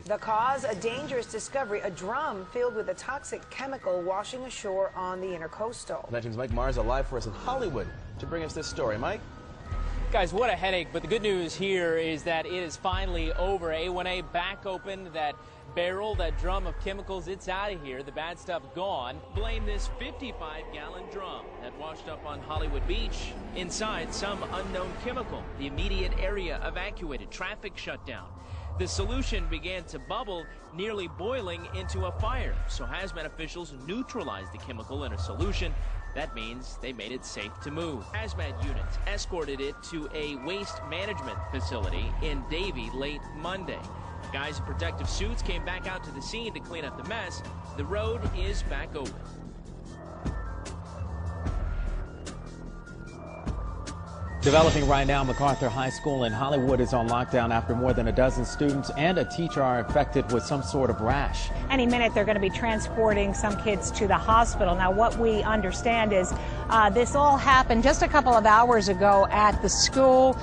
The cause, a dangerous discovery, a drum filled with a toxic chemical washing ashore on the Intercoastal. Legends Mike Mars alive for us in Hollywood to bring us this story. Mike? Guys, what a headache, but the good news here is that it is finally over. A1A back open. That barrel, that drum of chemicals, it's out of here. The bad stuff gone. Blame this 55-gallon drum that washed up on Hollywood Beach. Inside, some unknown chemical. The immediate area evacuated. Traffic shut down. The solution began to bubble, nearly boiling into a fire. So hazmat officials neutralized the chemical in a solution. That means they made it safe to move. Hazmat units escorted it to a waste management facility in Davie late Monday. Guys in protective suits came back out to the scene to clean up the mess. The road is back open. Developing right now, MacArthur High School in Hollywood is on lockdown after more than a dozen students and a teacher are infected with some sort of rash. Any minute they're going to be transporting some kids to the hospital. Now what we understand is this all happened just a couple of hours ago at the school.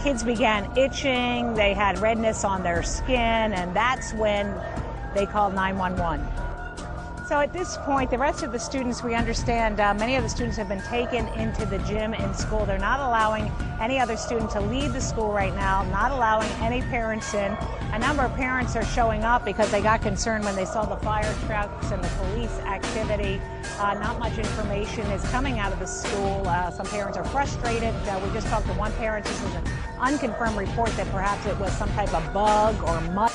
Kids began itching, they had redness on their skin, and that's when they called 911. So at this point, the rest of the students, we understand many of the students have been taken into the gym in school. They're not allowing any other student to leave the school right now, not allowing any parents in. A number of parents are showing up because they got concerned when they saw the fire trucks and the police activity. Not much information is coming out of the school. Some parents are frustrated. We just talked to one parent. This is an unconfirmed report that perhaps it was some type of bug or mud.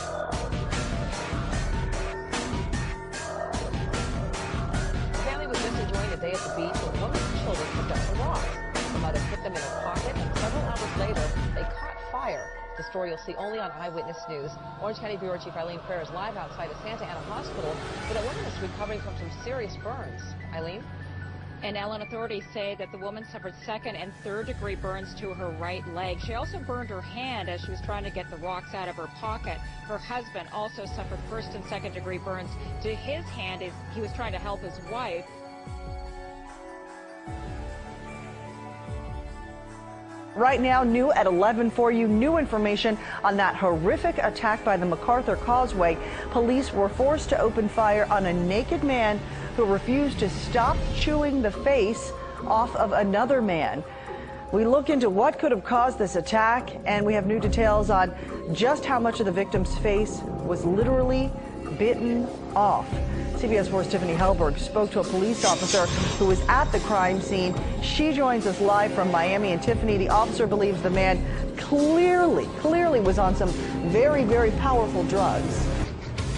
Day at the beach when one of the children picked up the rocks. The mother put them in her pocket, and several hours later, they caught fire. The story you'll see only on Eyewitness News. Orange County Bureau Chief Eileen Fair is live outside of Santa Ana Hospital, but a woman is recovering from some serious burns. Eileen? And Ellen, authorities say that the woman suffered second and third degree burns to her right leg. She also burned her hand as she was trying to get the rocks out of her pocket. Her husband also suffered first and second degree burns to his hand as he was trying to help his wife. Right now, new at 11 for you, new information on that horrific attack by the MacArthur Causeway. Police were forced to open fire on a naked man who refused to stop chewing the face off of another man. We look into what could have caused this attack, and we have new details on just how much of the victim's face was literally bitten off. CBS 4's Tiffany Hellberg spoke to a police officer who was at the crime scene. She joins us live from Miami. And Tiffany, the officer believes the man clearly was on some very, very powerful drugs.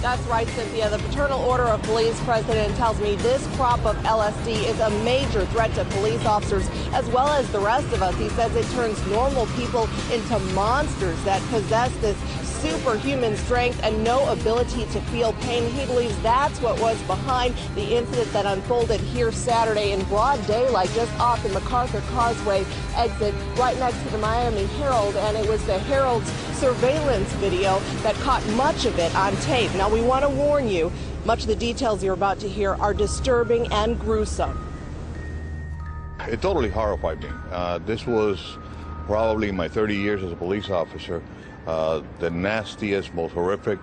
That's right, Cynthia. The Fraternal Order of Police president tells me this crop of LSD is a major threat to police officers as well as the rest of us. He says it turns normal people into monsters that possess this superhuman strength and no ability to feel pain. He believes that's what was behind the incident that unfolded here Saturday in broad daylight just off the MacArthur Causeway exit right next to the Miami Herald, and it was the Herald's surveillance video that caught much of it on tape. Now we want to warn you, much of the details you're about to hear are disturbing and gruesome. It totally horrified me. This was probably my 30 years as a police officer. The nastiest, most horrific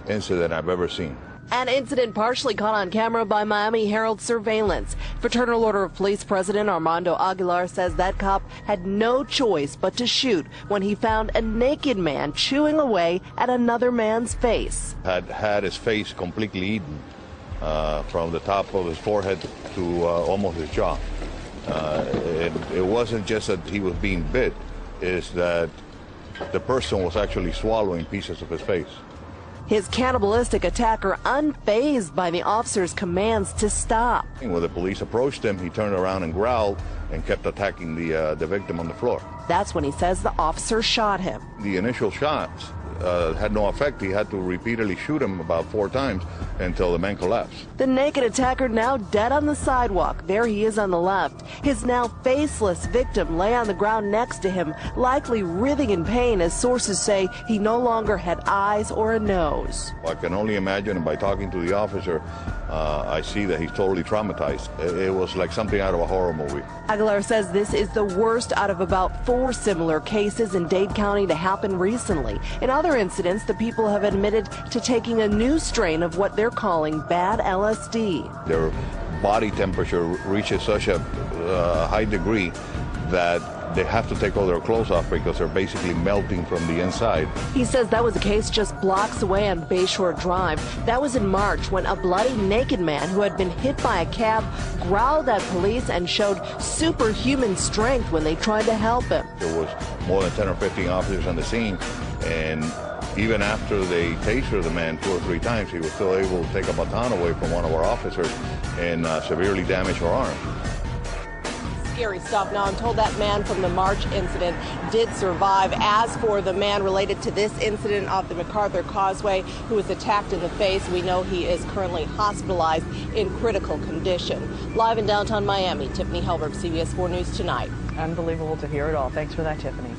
incident I've ever seen. An incident partially caught on camera by Miami Herald surveillance. Fraternal Order of Police President Armando Aguilar says that cop had no choice but to shoot when he found a naked man chewing away at another man's face. Had his face completely eaten from the top of his forehead to almost his jaw. It wasn't just that he was being bit, it's that the person was actually swallowing pieces of his face. His cannibalistic attacker unfazed by the officer's commands to stop. When the police approached him, he turned around and growled and kept attacking the victim on the floor. That's when he says the officer shot him. The initial shots had no effect. He had to repeatedly shoot him about 4 times until the man collapsed. The naked attacker now dead on the sidewalk. There he is on the left. His now faceless victim lay on the ground next to him, likely writhing in pain as sources say he no longer had eyes or a nose. I can only imagine, and by talking to the officer, I see that he's totally traumatized. It was like something out of a horror movie. Aguilar says this is the worst out of about 4 similar cases in Dade County to happen recently. In other other incidents, the people have admitted to taking a new strain of what they're calling bad LSD. Their body temperature reaches such a high degree that they have to take all their clothes off because they're basically melting from the inside. He says that was the case just blocks away on Bayshore Drive. That was in March when a bloody naked man who had been hit by a cab growled at police and showed superhuman strength when they tried to help him. There was more than 10 or 15 officers on the scene, and even after they tasered the man 2 or 3 times, he was still able to take a baton away from one of our officers and severely damage her arm. Scary stuff. Now, I'm told that man from the March incident did survive. As for the man related to this incident off the MacArthur Causeway who was attacked in the face, we know he is currently hospitalized in critical condition. Live in downtown Miami, Tiffany Helberg, CBS 4 News Tonight. Unbelievable to hear it all. Thanks for that, Tiffany.